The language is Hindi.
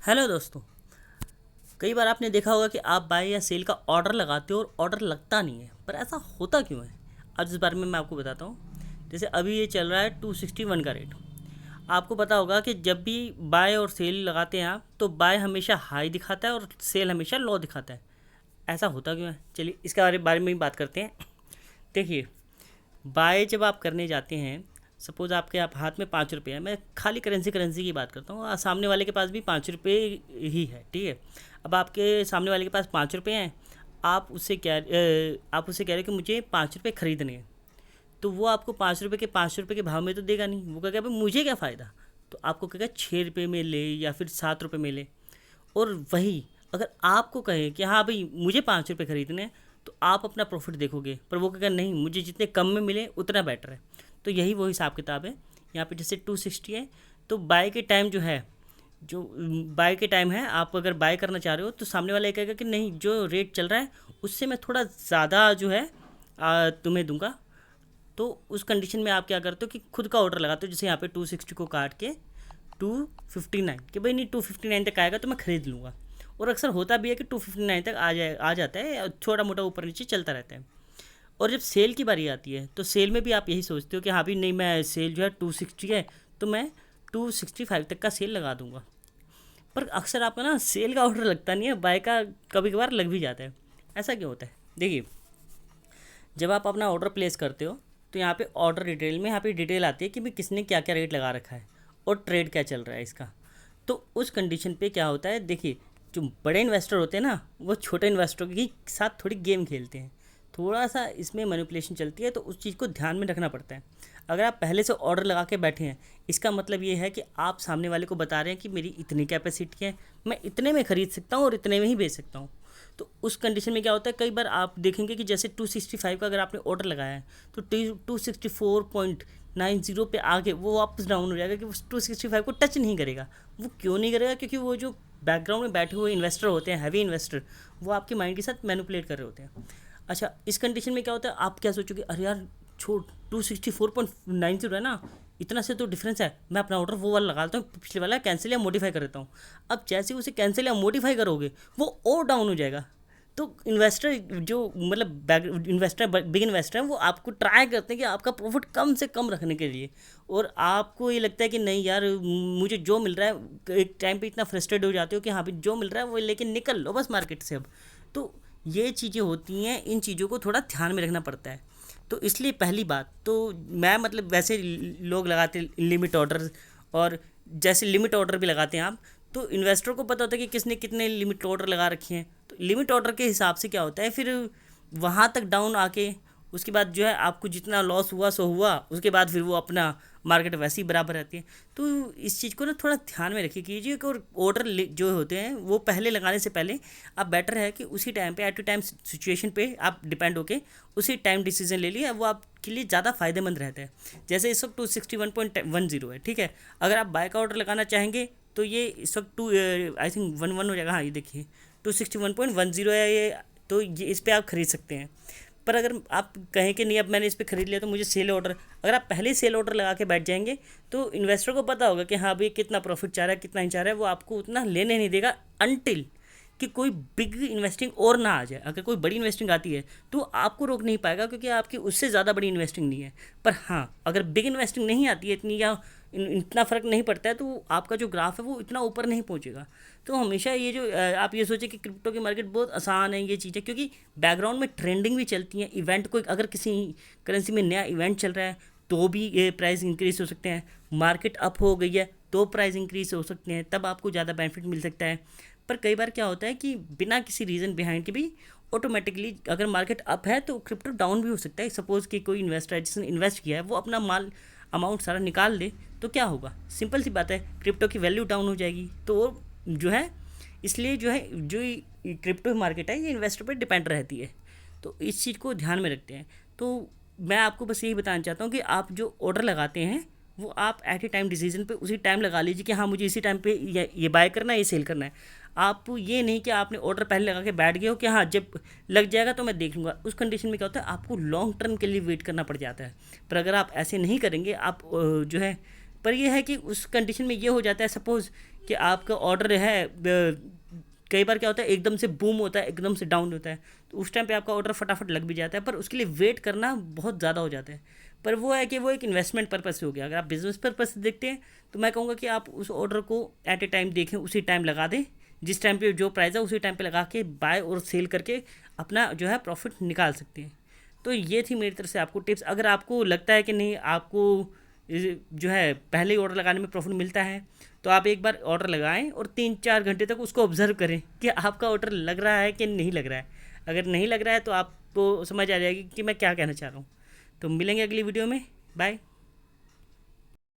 हेलो दोस्तों। कई बार आपने देखा होगा कि आप बाय या सेल का ऑर्डर लगाते हो और ऑर्डर लगता नहीं है, पर ऐसा होता क्यों है? आज इस बारे में मैं आपको बताता हूँ। जैसे अभी ये चल रहा है 261 का रेट। आपको पता होगा कि जब भी बाय और सेल लगाते हैं आप, तो बाय हमेशा हाई दिखाता है और सेल हमेशा लो दिखाता है। ऐसा होता क्यों है? चलिए इसके बारे में ही बात करते हैं। देखिए, बाय जब आप करने जाते हैं, सपोज़ आपके आप हाथ में 5 रुपये है, मैं खाली करेंसी की बात करता हूँ, सामने वाले के पास भी 5 रुपये ही है, ठीक है। अब आपके सामने वाले के पास 5 रुपये हैं। आप उससे कह रहे हो कि मुझे 5 रुपये खरीदने हैं। तो वो आपको 5 रुपये के 5 रुपये के भाव में तो देगा नहीं, वो कहेगा भाई मुझे क्या फ़ायदा। तो आपको कहेगा 6 रुपये में ले या फिर 7 रुपये में ले। और वही अगर आपको कहे कि हाँ भाई मुझे 5 रुपये खरीदने हैं, तो आप अपना प्रॉफिट देखोगे, पर वो कहेगा नहीं, मुझे जितने कम में मिले उतना बेटर है। तो यही वो हिसाब किताब है। यहाँ पे जैसे 260 है, तो बाय के टाइम जो बाय के टाइम है, आप अगर बाय करना चाह रहे हो तो सामने वाला ये कहेगा कि नहीं, जो रेट चल रहा है उससे मैं थोड़ा ज़्यादा तुम्हें दूंगा। तो उस कंडीशन में आप क्या करते हो कि खुद का ऑर्डर लगाते हो। जैसे यहाँ पे 260 को काट के 259, कि भाई नहीं 259 तक आएगा तो मैं ख़रीद लूँगा। और अक्सर होता भी है कि 259 तक आ जाता है, छोटा मोटा ऊपर नीचे चलता रहता है। और जब सेल की बारी आती है, तो सेल में भी आप यही सोचते हो कि हाँ भी नहीं, मैं सेल जो है 260 है, तो मैं 265 तक का सेल लगा दूंगा। पर अक्सर आपका ना सेल का ऑर्डर लगता नहीं है, बाय का कभी कभार लग भी जाता है। ऐसा क्यों होता है? देखिए, जब आप अपना ऑर्डर प्लेस करते हो, तो यहाँ पे ऑर्डर डिटेल में यहाँ पे डिटेल आती है कि भाई किसने क्या क्या रेट लगा रखा है और ट्रेड क्या चल रहा है इसका। तो उस कंडीशन पे क्या होता है, देखिए, जो बड़े इन्वेस्टर होते हैं ना, वो छोटे इन्वेस्टरों के साथ थोड़ी गेम खेलते हैं। थोड़ा सा इसमें मैनिपुलेशन चलती है, तो उस चीज़ को ध्यान में रखना पड़ता है। अगर आप पहले से ऑर्डर लगा के बैठे हैं, इसका मतलब ये है कि आप सामने वाले को बता रहे हैं कि मेरी इतनी कैपेसिटी है, मैं इतने में ख़रीद सकता हूँ और इतने में ही बेच सकता हूँ। तो उस कंडीशन में क्या होता है, कई बार आप देखेंगे कि जैसे 265 का अगर आपने ऑर्डर लगाया है, तो 264.90 पे आगे वो वापस डाउन हो जाएगा कि वो 265 को टच नहीं करेगा। वो क्यों नहीं करेगा? क्योंकि वो जो बैकग्राउंड में बैठे हुए इन्वेस्टर होते हैं, हैवी इन्वेस्टर, वो आपके माइंड के साथ मैनिपुलेट कर रहे होते हैं। अच्छा, इस कंडीशन में क्या होता है, आप क्या सोचोगे, अरे यार छोड़, 264.90 है ना, इतना से तो डिफरेंस है, मैं अपना ऑर्डर वो वाला लगाता हूँ, पिछले वाला कैंसिल या मॉडिफाई कर देता हूँ। अब जैसे ही उसे कैंसिल या मॉडिफाई करोगे, वो और डाउन हो जाएगा। तो इन्वेस्टर जो मतलब बैक इन्वेस्टर बिग इन्वेस्टर हैं, वो आपको ट्राई करते हैं कि आपका प्रॉफिट कम से कम रखने के लिए। और आपको ये लगता है कि नहीं यार, मुझे जो मिल रहा है, एक टाइम पे इतना फ्रस्ट्रेट हो जाते हो कि हाँ भाई जो मिल रहा है वो लेके निकल लो बस मार्केट से अब। तो ये चीज़ें होती हैं, इन चीज़ों को थोड़ा ध्यान में रखना पड़ता है। तो इसलिए पहली बात तो मैं मतलब वैसे लोग लगाते लिमिट ऑर्डर, और जैसे लिमिट ऑर्डर भी लगाते हैं आप, तो इन्वेस्टर को पता होता है कि किसने कितने लिमिट ऑर्डर लगा रखे हैं। तो लिमिट ऑर्डर के हिसाब से क्या होता है, फिर वहाँ तक डाउन आके उसके बाद जो है आपको जितना लॉस हुआ सो हुआ, उसके बाद फिर वो अपना मार्केट वैसे ही बराबर रहती है। तो इस चीज़ को ना थोड़ा ध्यान में रखिए कीजिए कि और ऑर्डर जो होते हैं वो पहले लगाने से पहले आप बेटर है कि उसी टाइम पे एट ए टाइम सिचुएशन पे आप डिपेंड होके उसी टाइम डिसीजन ले लिए, वो आपके लिए ज़्यादा फायदेमंद रहता है। जैसे इस वक्त 261.10 है, ठीक है। अगर आप बाय का ऑर्डर लगाना चाहेंगे, तो ये इस वक्त आई थिंक 11 हो जाएगा। हाँ, ये देखिए 261.10 है ये। तो ये इस पर आप खरीद सकते हैं। पर अगर आप कहें कि नहीं, अब मैंने इस पर खरीद लिया तो मुझे सेल ऑर्डर, अगर आप पहले ही सेल ऑर्डर लगा के बैठ जाएंगे, तो इन्वेस्टर को पता होगा कि हाँ भाई कितना प्रॉफिट चाह रहा है कितना नहीं चाह रहा है, वो आपको उतना लेने नहीं देगा अनटिल कि कोई बिग इन्वेस्टिंग और ना आ जाए। अगर कोई बड़ी इन्वेस्टिंग आती है तो आपको रोक नहीं पाएगा, क्योंकि आपकी उससे ज़्यादा बड़ी इन्वेस्टिंग नहीं है। पर हाँ, अगर बिग इन्वेस्टिंग नहीं आती है इतनी, या इतना फ़र्क नहीं पड़ता है, तो आपका जो ग्राफ है वो इतना ऊपर नहीं पहुंचेगा। तो हमेशा ये जो आप ये सोचें कि क्रिप्टो की मार्केट बहुत आसान है, ये चीज़ें क्योंकि बैकग्राउंड में ट्रेंडिंग भी चलती हैं। इवेंट कोई अगर किसी करेंसी में नया इवेंट चल रहा है, तो भी ये प्राइस इंक्रीज हो सकते हैं। मार्केट अप हो गई है तो प्राइस इंक्रीज हो सकते हैं, तब आपको ज़्यादा बेनिफिट मिल सकता है। पर कई बार क्या होता है कि बिना किसी रीज़न बिहाइंड के भी ऑटोमेटिकली अगर मार्केट अप है तो क्रिप्टो डाउन भी हो सकता है। सपोज़ कि कोई इन्वेस्टर है जिसने इन्वेस्ट किया है, वो अपना माल अमाउंट सारा निकाल दे, तो क्या होगा? सिंपल सी बात है, क्रिप्टो की वैल्यू डाउन हो जाएगी। तो वो जो है, इसलिए जो क्रिप्टो मार्केट है, ये इन्वेस्टर पर डिपेंड रहती है। तो इस चीज़ को ध्यान में रखते हैं। तो मैं आपको बस यही बताना चाहता हूँ कि आप जो ऑर्डर लगाते हैं, वो आप एट ए टाइम डिसीजन पे उसी टाइम लगा लीजिए कि हाँ मुझे इसी टाइम पे ये बाय करना है, ये सेल करना है। आप ये नहीं कि आपने ऑर्डर पहले लगा के बैठ गए हो कि हाँ जब लग जाएगा तो मैं देख लूँगा। उस कंडीशन में क्या होता है, आपको लॉन्ग टर्म के लिए वेट करना पड़ जाता है। पर अगर आप ऐसे नहीं करेंगे, आप जो है पर ये है कि उस कंडीशन में ये हो जाता है, सपोज़ कि आपका ऑर्डर है, कई बार क्या होता है एकदम से बूम होता है, एकदम से डाउन होता है, तो उस टाइम पे आपका ऑर्डर फटाफट लग भी जाता है, पर उसके लिए वेट करना बहुत ज़्यादा हो जाता है। पर वो है कि वो एक इन्वेस्टमेंट पर्पस से हो गया। अगर आप बिजनेस पर्पस से देखते हैं तो मैं कहूँगा कि आप उस ऑर्डर को एट ए टाइम देखें, उसी टाइम लगा दें, जिस टाइम पे जो प्राइस है उसी टाइम पे लगा के बाय और सेल करके अपना जो है प्रॉफिट निकाल सकते हैं। तो ये थी मेरी तरफ से आपको टिप्स। अगर आपको लगता है कि नहीं आपको जो है पहले ही ऑर्डर लगाने में प्रॉफिट मिलता है, तो आप एक बार ऑर्डर लगाएं और 3-4 घंटे तक उसको ऑब्जर्व करें कि आपका ऑर्डर लग रहा है कि नहीं लग रहा है। अगर नहीं लग रहा है तो आपको समझ आ जाएगी कि मैं क्या कहना चाह रहा हूँ। तो मिलेंगे अगली वीडियो में। बाय।